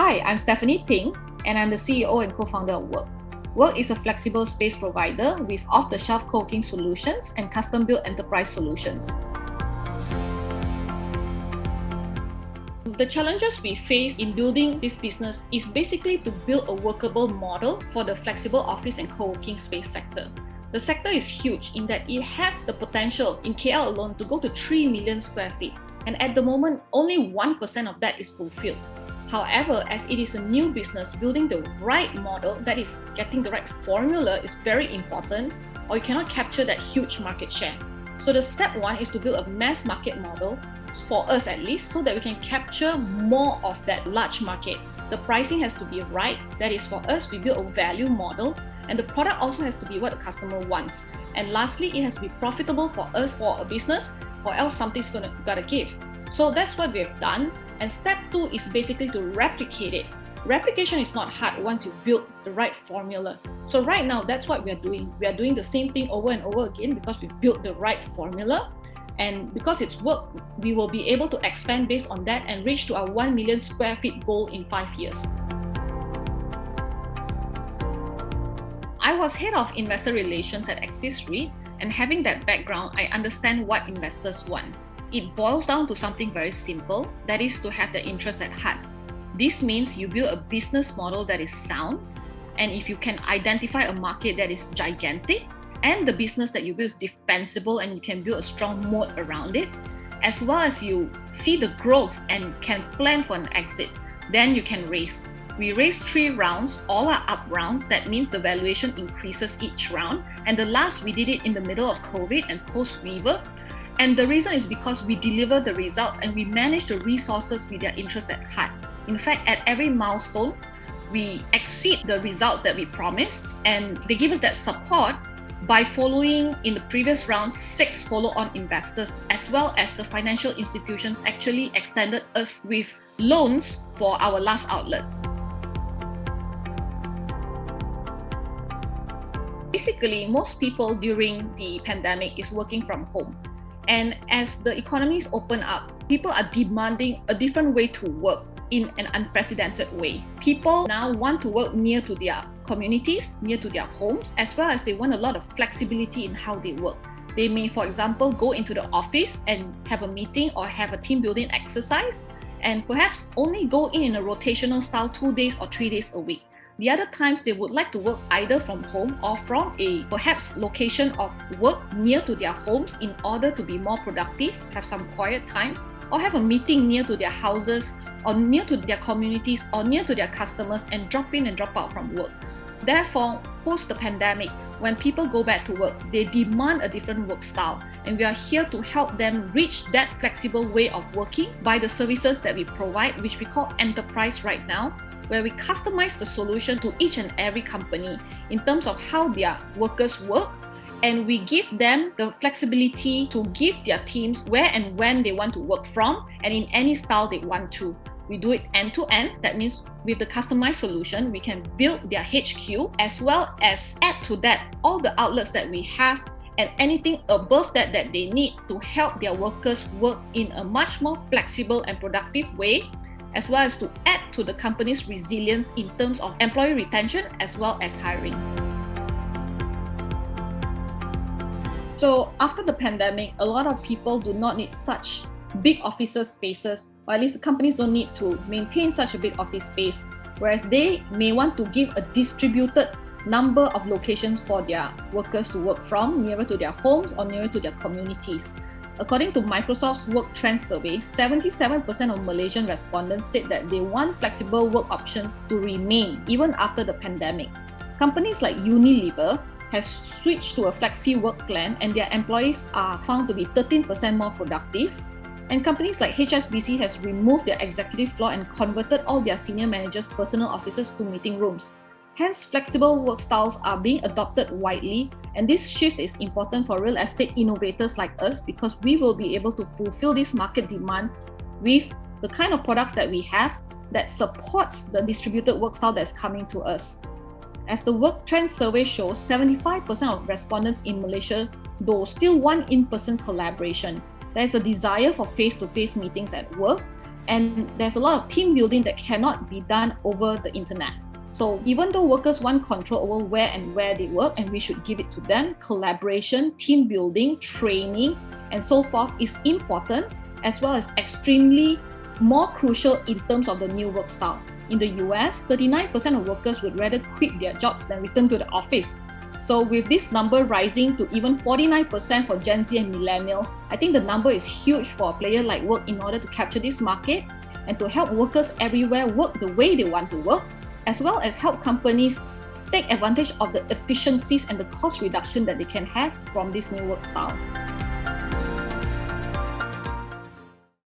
Hi, I'm Stephanie Ping, and I'm the CEO and co-founder of WORQ. WORQ is a flexible space provider with off-the-shelf co-working solutions and custom-built enterprise solutions. The challenges we face in building this business is basically to build a workable model for the flexible office and co-working space sector. The sector is huge in that it has the potential in KL alone to go to 3 million square feet, and at the moment, only 1% of that is fulfilled. However, as it is a new business, building the right model, that is getting the right formula, is very important, or you cannot capture that huge market share. So the step one is to build a mass market model, for us at least, so that we can capture more of that large market. The pricing has to be right. That is, for us, we build a value model, and the product also has to be what the customer wants. And lastly, it has to be profitable for us, for a business, or else something's gotta give. So that's what we have done. And step two is basically to replicate it. Replication is not hard once you build the right formula. So right now, that's what we are doing. We are doing the same thing over and over again because we built the right formula. And because it's work, we will be able to expand based on that and reach to our 1 million square feet goal in 5 years. I was head of investor relations at Axis REIT, and having that background, I understand what investors want. It boils down to something very simple, that is to have their interests at heart. This means you build a business model that is sound, and if you can identify a market that is gigantic, and the business that you build is defensible and you can build a strong moat around it, as well as you see the growth and can plan for an exit, then you can raise. We raised 3 rounds, all are up rounds. That means the valuation increases each round. And the last, we did it in the middle of COVID and post-rework. And the reason is because we deliver the results and we manage the resources with their interests at heart. In fact, at every milestone, we exceed the results that we promised, and they give us that support by following in the previous round 6 follow-on investors, as well as the financial institutions actually extended us with loans for our last outlet. Basically, most people during the pandemic is working from home. And as the economies open up, people are demanding a different way to work in an unprecedented way. People now want to work near to their communities, near to their homes, as well as they want a lot of flexibility in how they work. They may, for example, go into the office and have a meeting or have a team building exercise, and perhaps only go in a rotational style 2 days or 3 days a week. The other times, they would like to work either from home or from a perhaps location of work near to their homes in order to be more productive, have some quiet time, or have a meeting near to their houses or near to their communities or near to their customers and drop in and drop out from work. Therefore, post the pandemic, when people go back to work, they demand a different work style, and we are here to help them reach that flexible way of working by the services that we provide, which we call enterprise right now, where we customize the solution to each and every company in terms of how their workers work, and we give them the flexibility to give their teams where and when they want to work from and in any style they want to. We do it end-to-end. That means with the customized solution, we can build their HQ as well as add to that all the outlets that we have and anything above that that they need to help their workers work in a much more flexible and productive way, as well as to add to the company's resilience in terms of employee retention as well as hiring. So after the pandemic, a lot of people do not need such big office spaces, or at least the companies don't need to maintain such a big office space, whereas they may want to give a distributed number of locations for their workers to work from, nearer to their homes or nearer to their communities. According to Microsoft's Work Trend Survey, 77% of Malaysian respondents said that they want flexible work options to remain even after the pandemic. Companies like Unilever has switched to a flexi work plan, and their employees are found to be 13% more productive. And companies like HSBC has removed their executive floor and converted all their senior managers' personal offices to meeting rooms. Hence, flexible work styles are being adopted widely, and this shift is important for real estate innovators like us because we will be able to fulfill this market demand with the kind of products that we have that supports the distributed work style that's coming to us. As the Work Trend Survey shows, 75% of respondents in Malaysia, though, still want in-person collaboration. There is a desire for face-to-face meetings at work, And there's a lot of team building that cannot be done over the internet. So even though workers want control over where they work, and we should give it to them, collaboration, team building, training, and so forth is important, as well as extremely more crucial in terms of the new work style. In the US, 39% of workers would rather quit their jobs than return to the office. So with this number rising to even 49% for Gen Z and Millennial, I think the number is huge for a player like WORQ in order to capture this market and to help workers everywhere work the way they want to work, as well as help companies take advantage of the efficiencies and the cost reduction that they can have from this new work style.